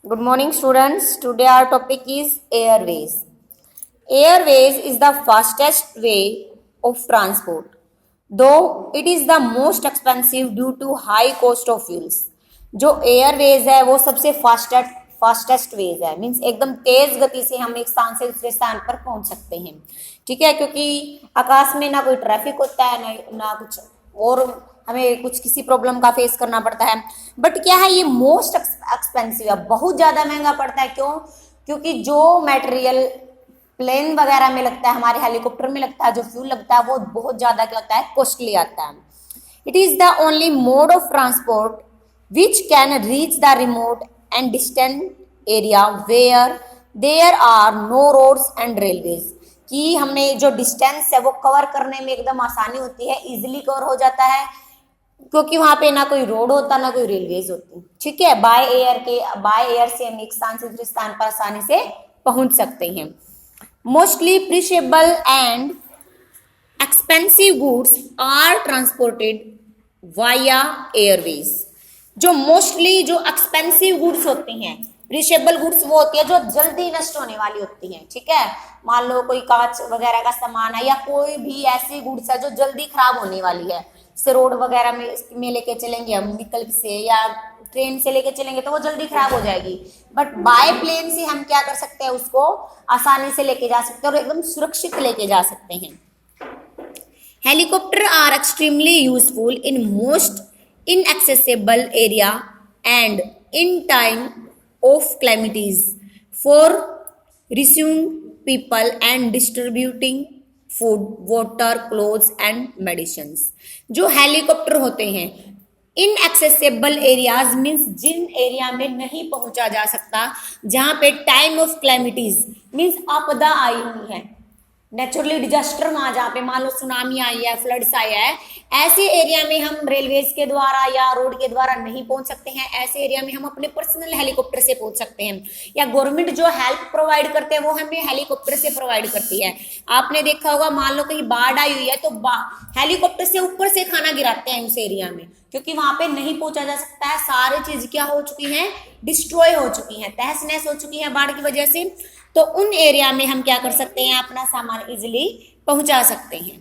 Good morning, students. Today our topic is airways. Airways is the fastest way of transport, though it is the most expensive due to high cost of fuels. जो Airways है वो सबसे fastest veg है, means एकदम तेज गति से हम एक स्थान से दूसरे स्थान पर पहुंच सकते हैं। ठीक है, क्योंकि आकाश में ना कोई ट्रैफिक होता है ना कुछ और हमें कुछ किसी प्रॉब्लम का फेस करना पड़ता है। बट क्या है, ये मोस्ट एक्सपेंसिव है, बहुत ज्यादा महंगा पड़ता है। क्यों? क्योंकि जो मटेरियल प्लेन वगैरह में लगता है, हमारे हेलीकॉप्टर में लगता है, जो फ्यूल लगता है वो बहुत ज्यादा क्या होता है, कॉस्टली आता है। It is the only mode of transport which can reach the remote and distant area where there are no roads and railways. कि हमें जो डिस्टेंस है वो कवर करने में एकदम आसानी होती है, इजिली कवर हो जाता है, क्योंकि वहां पे ना कोई रोड होता ना कोई रेलवेज होती। ठीक है, बाय एयर से हम एक स्थान से दूसरे स्थान पर आसानी से पहुंच सकते हैं। Mostly perishable and expensive goods are transported via airways. जो मोस्टली जो एक्सपेंसिव गुड्स होती हैं, प्रीशेबल गुड्स वो होती है जो जल्दी नष्ट होने वाली होती हैं। ठीक है, मान लो कोई कांच वगैरह का सामान है या कोई भी ऐसी गुड्स है जो जल्दी खराब होने वाली है, से रोड वगैरह में लेके चलेंगे हम व्हीकल से या ट्रेन से लेके चलेंगे तो वो जल्दी खराब हो जाएगी। बट बाय प्लेन से हम क्या कर सकते हैं, उसको आसानी से लेके जा सकते हैं और एकदम सुरक्षित लेके जा सकते हैं। Helicopter are extremely useful in most inaccessible area and in time of calamities for rescuing people and distributing food, water, clothes and medicines। जो हेलीकॉप्टर होते हैं इनएक्सेसिबल एरियाज मीन्स जिन एरिया में नहीं पहुंचा जा सकता, जहां पे टाइम ऑफ क्लैमिटीज मीन्स आपदा आई हुई है, नेचुरली डिजास्टर, वहां जहाँ पे मान लो सुनामी आई है, फ्लड्स आया है, ऐसे एरिया में हम रेलवेज के द्वारा या रोड के द्वारा नहीं पहुंच सकते हैं। ऐसे एरिया में हम अपने पर्सनल हेलीकॉप्टर से पहुंच सकते हैं, या गवर्नमेंट जो हेल्प प्रोवाइड करते हैं वो हमें हेलीकॉप्टर से प्रोवाइड करती है। आपने देखा होगा, मान लो कहीं बाढ़ आई हुई है तो हेलीकॉप्टर से ऊपर से खाना गिराते हैं उस एरिया में, क्योंकि वहां पे नहीं पहुंचा जा सकता है। सारी चीज क्या हो चुकी है, डिस्ट्रॉय हो चुकी है, तहस नहस हो चुकी है बाढ़ की वजह से। तो उन एरिया में हम क्या कर सकते हैं, अपना सामान इजिली पहुंचा सकते हैं,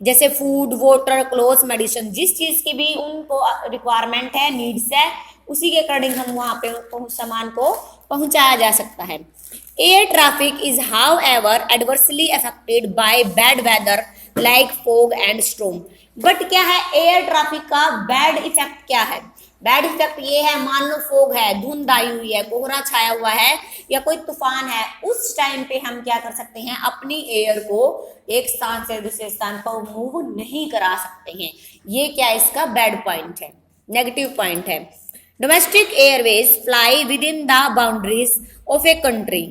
जैसे फूड, वाटर, क्लोथ्स, मेडिसिन, जिस चीज की भी उनको रिक्वायरमेंट है, नीड्स है, उसी के अकॉर्डिंग हम वहां पे सामान को पहुंचाया जा सकता है। Air traffic is however adversely affected by bad weather like fog and storm. But क्या है, एयर ट्रैफिक का बैड इफेक्ट क्या है? बैड इफेक्ट ये है, मान लो फोग है, धुंध आई हुई है, कोहरा छाया हुआ है या कोई तूफान है, उस टाइम पे हम क्या कर सकते हैं, अपनी एयर को एक स्थान से दूसरे स्थान पर मूव नहीं करा सकते हैं। ये क्या इसका बैड पॉइंट है, नेगेटिव पॉइंट है। Domestic airways fly within the boundaries of a country.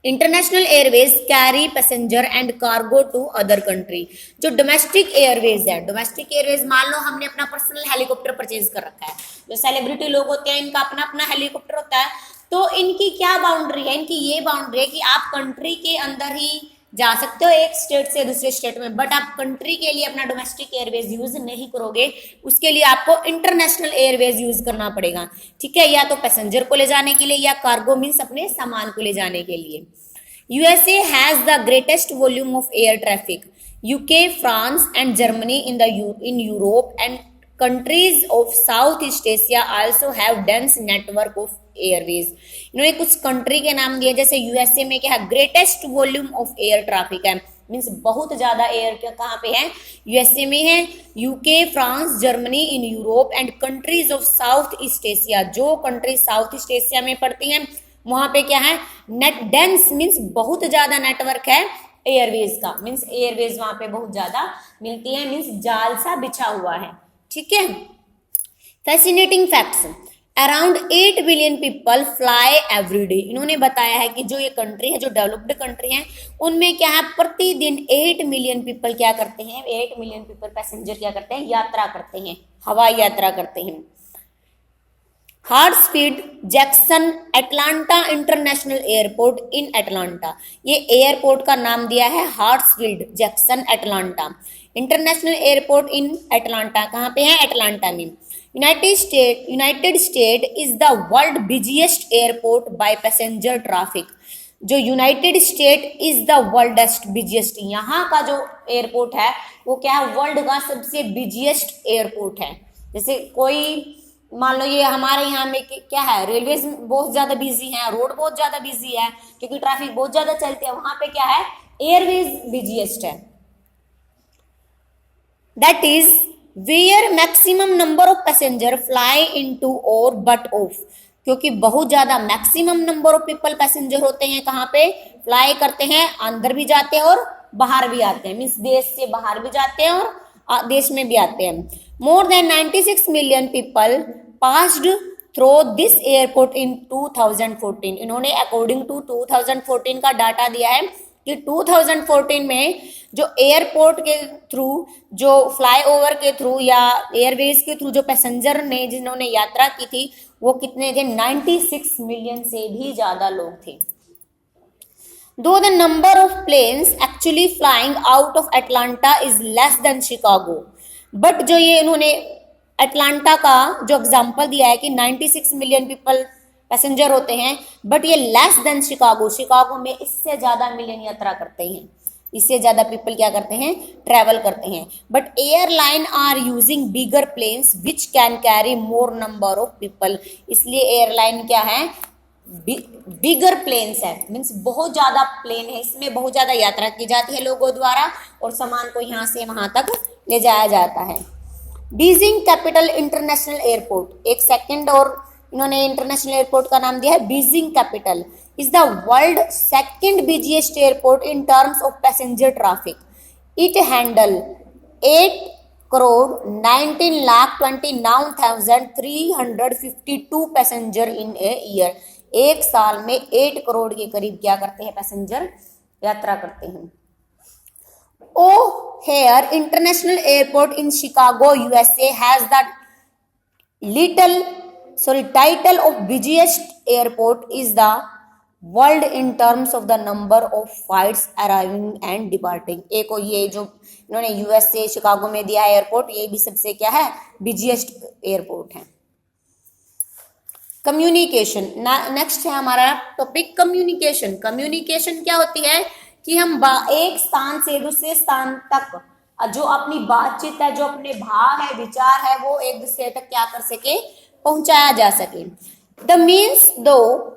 International airways carry passenger and cargo to other country. जो डोमेस्टिक एयरवेज है, डोमेस्टिक एयरवेज मान लो हमने अपना पर्सनल हेलीकॉप्टर परचेज कर रखा है, जो सेलिब्रिटी लोग होते हैं इनका अपना अपना हेलीकॉप्टर होता है, तो इनकी क्या बाउंड्री है, इनकी ये बाउंड्री है कि आप कंट्री के अंदर ही जा सकते हो एक स्टेट से दूसरे स्टेट में, बट आप कंट्री के लिए अपना डोमेस्टिक एयरवेज यूज नहीं करोगे, उसके लिए आपको इंटरनेशनल एयरवेज यूज करना पड़ेगा। ठीक है, या तो पैसेंजर को ले जाने के लिए या कार्गो मीन्स अपने सामान को ले जाने के लिए। USA has the greatest volume of air traffic. UK, France and Germany in Europe and countries of Southeast Asia also have dense network of Airways. इन्होंने कुछ कंट्री के नाम दिए, जैसे यूएसए में क्या है, greatest volume of air traffic है, मीन्स बहुत ज्यादा एयर कहाँ पे है, यूएसए में है। UK, France, Germany in Europe and countries of south east Asia. जो कंट्री साउथ ईस्ट एशिया में पड़ती हैं वहां पे क्या है, नेट डेंस मीन्स बहुत ज्यादा नेटवर्क है एयरवेज का, मीन्स एयरवेज वहां पे बहुत ज्यादा मिलती है, मीन्स जाल सा बिछा हुआ है। ठीक है, fascinating facts, around 8 billion people fly every day. इन्होंने बताया है कि जो ये कंट्री है, जो डेवलप्ड कंट्री है, उनमें क्या है, प्रतिदिन 8 मिलियन पीपल क्या करते हैं, 8 मिलियन पीपल पैसेंजर क्या करते हैं, यात्रा करते हैं, हवाई यात्रा करते हैं। Hartsfield Jackson Atlanta international airport in Atlanta. ये एयरपोर्ट का नाम दिया है Hartsfield Jackson Atlanta international airport in Atlanta. कहाँ पे है, एटलांटा में। United State is the world busiest airport by passenger traffic. जो United State is the worldest busiest, यहाँ का जो एयरपोर्ट है वो क्या है, वर्ल्ड का सबसे बिजिएस्ट एयरपोर्ट है। जैसे कोई मान लो ये हमारे यहाँ में क्या है, रेलवे बहुत ज्यादा बिजी है, रोड बहुत ज्यादा बिजी है क्योंकि ट्रैफिक बहुत ज्यादा चलती है, वहां पे क्या है, एयरवेज बिजिएस्ट है। That is where maximum number of passenger fly into और बट ऑफ, क्योंकि बहुत ज्यादा maximum number of people passenger होते हैं, कहाँ पे फ्लाई करते हैं, अंदर भी जाते हैं और बाहर भी आते हैं, मीन्स देश से बाहर भी जाते हैं और देश में भी आते हैं। More than 96 million people passed through this airport इन 2014। इन्होंने अकॉर्डिंग टू 2014 का डाटा दिया है कि 2014 में जो एयरपोर्ट के थ्रू, जो फ्लाईओवर के थ्रू या एयरवेज के थ्रू जो पैसेंजर ने जिन्होंने यात्रा की थी वो कितने थे, 96 मिलियन से भी ज्यादा लोग थे। Though the number of planes actually flying out of Atlanta is less than Chicago, but जो ये इन्होंने अटलांटा का जो एग्जाम्पल दिया है कि 96 मिलियन पीपल पैसेंजर होते हैं, बट ये लेस देन शिकागो, शिकागो में इससे ज्यादा मिलियन यात्रा करते हैं, इससे ज्यादा पीपल क्या करते हैं, ट्रेवल करते हैं। But airline are using bigger planes which can carry more number of people, इसलिए एयरलाइन क्या है, बिगर प्लेन्स है, मीन्स बहुत ज्यादा प्लेन है, इसमें बहुत ज्यादा यात्रा की जाती है लोगों द्वारा और सामान को यहाँ से वहां तक ले जाया जाता है। बीजिंग कैपिटल इंटरनेशनल एयरपोर्ट, एक सेकंड और इन्होंने इंटरनेशनल एयरपोर्ट का नाम दिया है Beijing capital, is the world second busiest airport in terms of passenger traffic. It handle 8 crore 19,29,352 passenger in a year. एक साल में 8 करोड़ के करीब क्या करते हैं, पैसेंजर यात्रा करते हैं। O'Hare International Airport in Chicago, USA has the title of busiest airport is the world in terms of the number of flights arriving and departing। एक और ये जो इन्होंने यूएसए शिकागो में दिया है एयरपोर्ट, ये भी सबसे क्या है, बिजिएस्ट एयरपोर्ट है। कम्युनिकेशन, नेक्स्ट है हमारा टॉपिक कम्युनिकेशन। कम्युनिकेशन क्या होती है कि हम एक स्थान से दूसरे स्थान तक जो अपनी बातचीत है, जो अपने भाव है, विचार है, वो एक दूसरे तक क्या कर सके, पहुंचाया जा सके। द मीन्स दो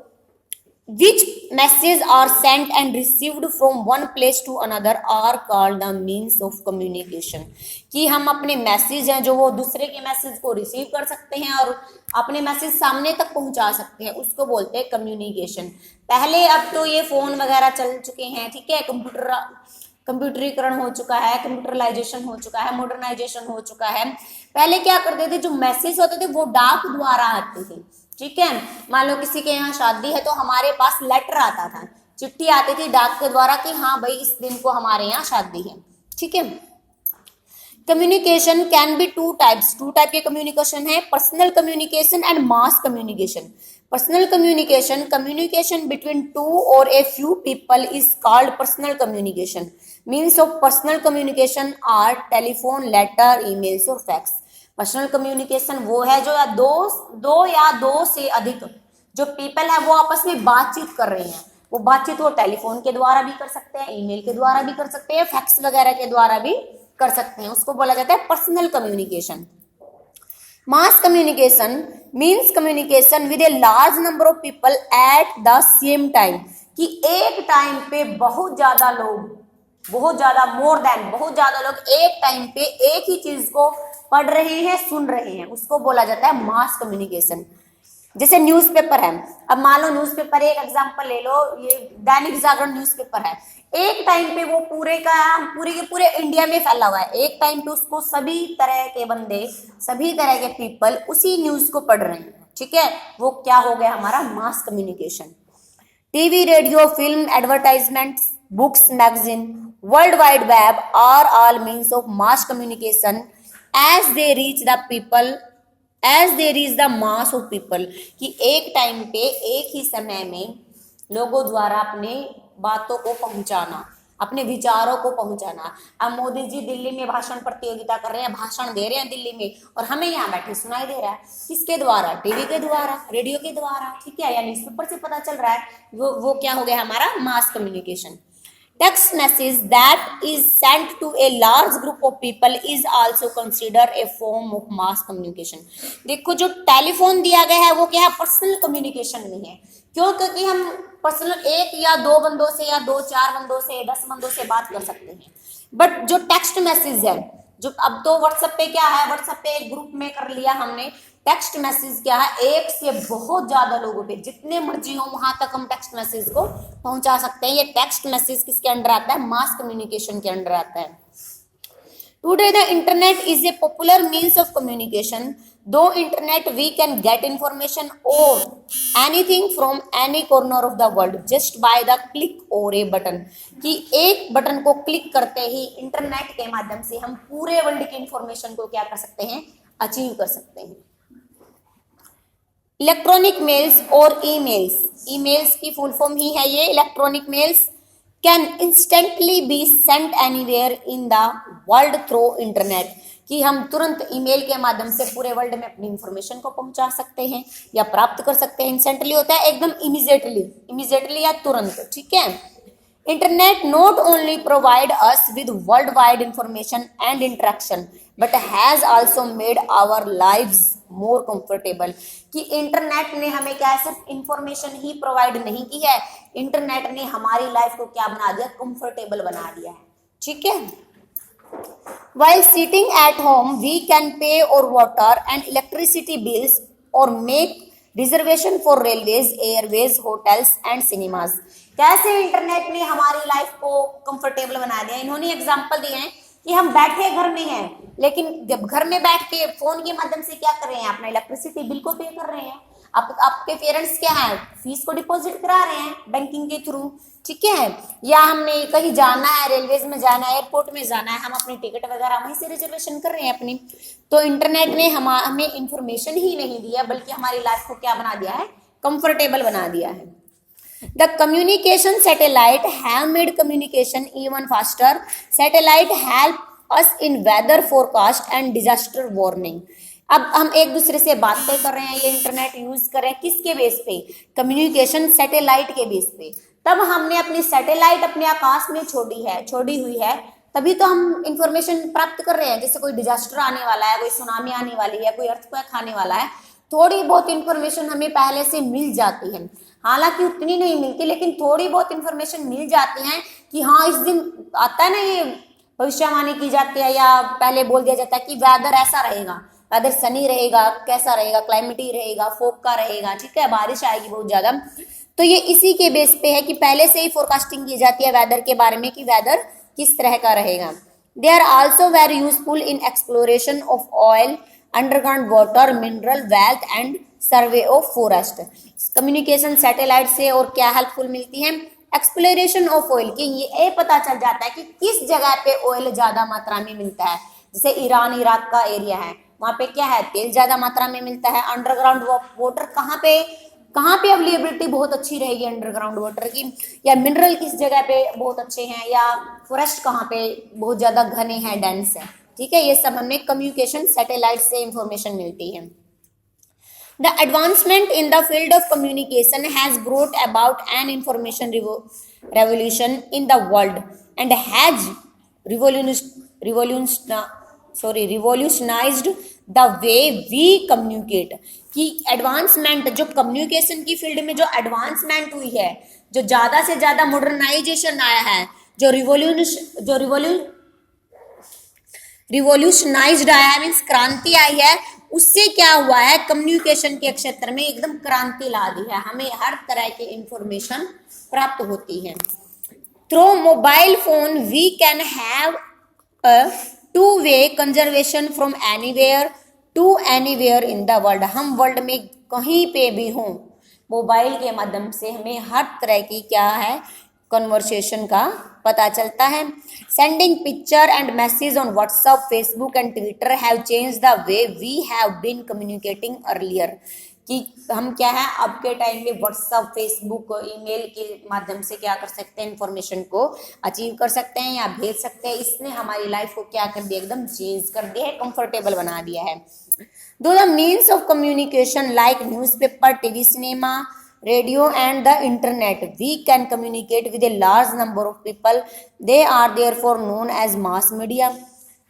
which messages are sent and received from one place to another are called the means of communication। कि हम अपने मैसेज हैं जो वो दूसरे के मैसेज को रिसीव कर सकते हैं और अपने मैसेज सामने तक पहुंचा सकते हैं, उसको बोलते हैं कम्युनिकेशन। पहले अब तो ये फोन वगैरह चल चुके हैं, ठीक है, कंप्यूटरीकरण हो चुका है, कंप्यूटराइजेशन हो चुका है, मॉडर्नाइजेशन हो चुका है। पहले क्या करते थे, जो मैसेज होते थे वो डाक द्वारा आते थे, ठीक है। मान लो किसी के यहाँ शादी है तो हमारे पास लेटर आता था, चिट्ठी आती थी डाक के द्वारा कि हाँ भाई इस दिन को हमारे यहाँ शादी है, ठीक है। Communication can be two type के कम्युनिकेशन है, personal communication and mass communication. Personal communication, communication between two और a few people is called personal communication. Means of personal communication are telephone, letter, emails और fax. Personal communication वो है जो दो या दो से अधिक जो पीपल है वो आपस में बातचीत कर रहे हैं, वो बातचीत वो टेलीफोन के द्वारा भी कर सकते हैं, ईमेल के द्वारा भी कर सकते हैं, फैक्स वगैरह के द्वारा भी कर सकते हैं, उसको बोला जाता है personal communication. Mass communication means communication with a large number of people at the same time, कि एक टाइम पे बहुत ज्यादा लोग, बहुत ज्यादा लोग एक टाइम पे एक ही चीज को पढ़ रहे हैं, सुन रहे हैं, उसको बोला जाता है मास कम्युनिकेशन। जैसे न्यूज़पेपर है, अब मान लो न्यूज़पेपर, एक एग्जांपल ले लो, ये दैनिक जागरण न्यूज़पेपर है, एक टाइम पे वो पूरे के पूरे इंडिया में फैला हुआ है, एक टाइम पे उसको सभी तरह के बंदे, सभी तरह के पीपल उसी न्यूज को पढ़ रहे हैं, ठीक है, वो क्या हो गया हमारा mass communication. TV, radio, film, advertisements, books, magazine, world wide web are all means of mass communication as they reach the mass of people, कि एक टाइम पे एक ही समय में लोगों द्वारा अपने बातों को पहुंचाना, अपने विचारों को पहुंचाना। अब मोदी जी दिल्ली में भाषण प्रतियोगिता कर रहे हैं, भाषण दे रहे हैं दिल्ली में, और हमें यहाँ बैठे सुनाई दे रहा है, किसके द्वारा? टीवी के द्वारा, रेडियो के द्वारा, ठीक है, या न्यूज़पेपर से पता चल रहा है। वो क्या हो गया हमारा? Mass communication. Text message that is sent to a large group of people is also considered a form of mass communication। देखो जो टेलीफोन दिया गया है वो क्या है? पर्सनल कम्युनिकेशन में है। क्यों? क्योंकि हम पर्सनल एक या दो बंदों से या दो चार बंदों से 10 बंदों से बात कर सकते हैं। बट जो टेक्स्ट मैसेज है, जो अब तो व्हाट्सएप पे क्या है, व्हाट्सएप पे एक ग्रुप में कर लिया हमने। टेक्स्ट मैसेज क्या है? एक से बहुत ज्यादा लोगों पे, जितने मर्जी हो वहां तक हम टेक्स्ट मैसेज को पहुंचा सकते हैं। ये टेक्स्ट मैसेज किसके अंडर आता है? मास कम्युनिकेशन के अंडर आता है। Today the internet is a popular means of communication. Though internet we can get information or anything from any corner of the world just by the click or a button। कि एक button को click करते ही internet के माध्यम से हम पूरे world की इंफॉर्मेशन को क्या कर सकते हैं? अचीव कर सकते हैं। इलेक्ट्रॉनिक मेल्स और ईमेल्स, ईमेल्स की फुल फॉर्म ही है ये electronic mails, can instantly be sent anywhere in the world through internet. कि हम तुरंत ईमेल के माध्यम से पूरे वर्ल्ड में अपनी इंफॉर्मेशन को पहुंचा सकते हैं या प्राप्त कर सकते हैं। इंस्टेंटली होता है एकदम इमीडिएटली या तुरंत, ठीक है। Internet not only provide us with world wide information and interaction but has also made our lives more comfortable. कि इंटरनेट ने हमें क्या है? सिर्फ इंफॉर्मेशन ही प्रोवाइड नहीं की है, इंटरनेट ने हमारी लाइफ को क्या बना दिया? कंफर्टेबल बना दिया है, ठीक है। While sitting at home, we can pay our water and electricity bills or make reservation for railways, airways, hotels and cinemas। कैसे इंटरनेट ने हमारी लाइफ को कंफर्टेबल बना दिया? इन्होंने एग्जांपल दिए हैं कि हम बैठे घर में हैं, लेकिन जब घर में बैठ के फोन के माध्यम से क्या कर रहे हैं? अपना इलेक्ट्रिसिटी बिल को पे कर रहे हैं। आपके पेरेंट्स क्या है? फीस को डिपॉजिट करा रहे हैं बैंकिंग के थ्रू, ठीक है। या हमने कहीं जाना है, रेलवेज में जाना है, एयरपोर्ट में जाना है, हम अपनी टिकट वगैरह वहीं से रिजर्वेशन कर रहे हैं अपनी। तो इंटरनेट ने हमें इंफॉर्मेशन ही नहीं दिया बल्कि हमारी लाइफ को क्या बना दिया है? कंफर्टेबल बना दिया है। The communication satellite have made communication even faster. Satellite help us in weather forecast and disaster warning। अब हम एक दूसरे से बातें कर रहे हैं, ये इंटरनेट यूज कर रहे हैं किसके बेस पे? कम्युनिकेशन सैटेलाइट के बेस पे। तब हमने अपनी सैटेलाइट अपने आकाश में छोड़ी हुई है, तभी तो हम इंफॉर्मेशन प्राप्त कर रहे हैं। जैसे कोई डिजास्टर आने वाला है, कोई सुनामी आने वाली है, कोई अर्थक्वेक आने वाला है, थोड़ी बहुत इंफॉर्मेशन हमें पहले से मिल जाती है। हालांकि उतनी नहीं मिलती, लेकिन थोड़ी बहुत इंफॉर्मेशन मिल जाती है कि हाँ इस दिन आता है ना, ये भविष्यवाणी की जाती है या पहले बोल दिया जाता है कि वेदर ऐसा रहेगा, वेदर सनी रहेगा, कैसा रहेगा, क्लाइमेटी रहेगा, फोक का रहेगा, ठीक है, बारिश आएगी बहुत ज्यादा। तो ये इसी के बेस पे है कि पहले से ही फोरकास्टिंग की जाती है वेदर के बारे में कि वेदर किस तरह का रहेगा। They are also very useful in exploration of oil, underground water, mineral wealth and survey of forest. Communication satellite से और क्या हेल्पफुल मिलती है? एक्सप्लोरेशन ऑफ ऑयल, कि ये पता चल जाता है कि किस जगह पे ऑयल ज्यादा मात्रा में मिलता है। जैसे ईरान इराक का एरिया है, वहां पे क्या है? तेल ज्यादा मात्रा में मिलता है। अंडरग्राउंड वाटर कहाँ पे अवेलेबिलिटी बहुत अच्छी रहेगी अंडरग्राउंड वाटर की, या मिनरल किस जगह पे बहुत अच्छे हैं, या फॉरेस्ट कहाँ पे बहुत ज्यादा घने हैं, डेंस है, ठीक है। ये सब हमें कम्युनिकेशन सैटेलाइट से इंफॉर्मेशन मिलती है। The advancement in the field of communication has brought about an information revolution in the world and has revolutionized the way we communicate। कि एडवांसमेंट, जो कम्युनिकेशन की फील्ड में जो एडवांसमेंट हुई है, जो ज्यादा से ज्यादा मॉडर्नाइजेशन आया है, जो रिवोल्यूशनाइज्ड आया है, मीन्स क्रांति आई है, उससे क्या हुआ है? कम्युनिकेशन के क्षेत्र में एकदम क्रांति ला दी है। हमें हर तरह की इंफॉर्मेशन प्राप्त होती है। Through mobile phone we can have a two way conservation from anywhere to anywhere in the world. हम वर्ल्ड में कहीं पे भी हों, मोबाइल के माध्यम से हमें हर तरह की क्या है? कन्वर्सेशन का पता चलता है। Sending picture and message on WhatsApp, Facebook and Twitter have change the way we have been communicating earlier, कि हम क्या है अब के टाइम में व्हाट्सएप, फेसबुक, ईमेल के माध्यम से क्या कर सकते हैं, इंफॉर्मेशन को अचीव कर सकते हैं या भेज सकते हैं। इसने हमारी लाइफ को क्या कर दिया, एकदम चेंज कर दिया है, कंफर्टेबल बना दिया है। दो the means of communication like newspaper, TV, cinema, radio and the internet, we can communicate with a large number of people. They are therefore known as mass media.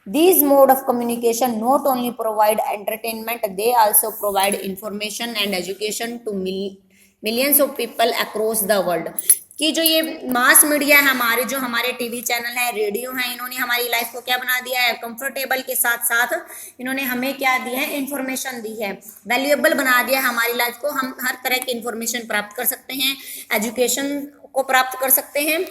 These mode of communication not only provide entertainment, they also provide information and education to millions of people across the world. कि जो ये mass media है हमारे, जो हमारे TV channel है, radio है, इन्होंने हमारी लाइफ को क्या बना दिया है, कंफर्टेबल के साथ साथ इन्होंने हमें क्या दी है, इंफॉर्मेशन दी है, वैल्यूएबल बना दिया है हमारी लाइफ को। हम हर तरह की इंफॉर्मेशन प्राप्त कर सकते हैं, एजुकेशन को प्राप्त कर सकते हैं।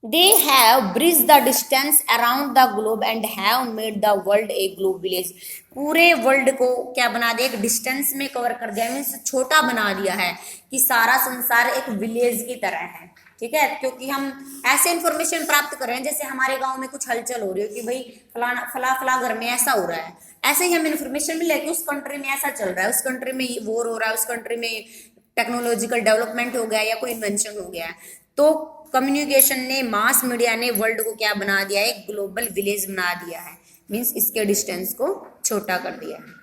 They have bridged the distance around the globe and have made the world a globe village. पूरे वर्ल्ड को क्या बना दिया, एक डिस्टेंस में कवर कर दिया, मीन्स छोटा बना दिया है कि सारा संसार एक विलेज की तरह है। ठीक है, क्योंकि हम ऐसे इंफॉर्मेशन प्राप्त कर रहे हैं, जैसे हमारे गांव में कुछ हलचल हो रही हो कि भाई फलाना फला घर में ऐसा हो रहा है, ऐसे ही हम इंफॉर्मेशन भी लेके उस कंट्री में ऐसा चल रहा है, उस कंट्री में ये वॉर हो रहा है, उस कंट्री में टेक्नोलॉजिकल डेवलपमेंट हो गया या कोई इन्वेंशन हो गया है। तो कम्युनिकेशन ने, मास मीडिया ने वर्ल्ड को क्या बना दिया है, एक ग्लोबल विलेज बना दिया है, मीन्स इसके डिस्टेंस को छोटा कर दिया है।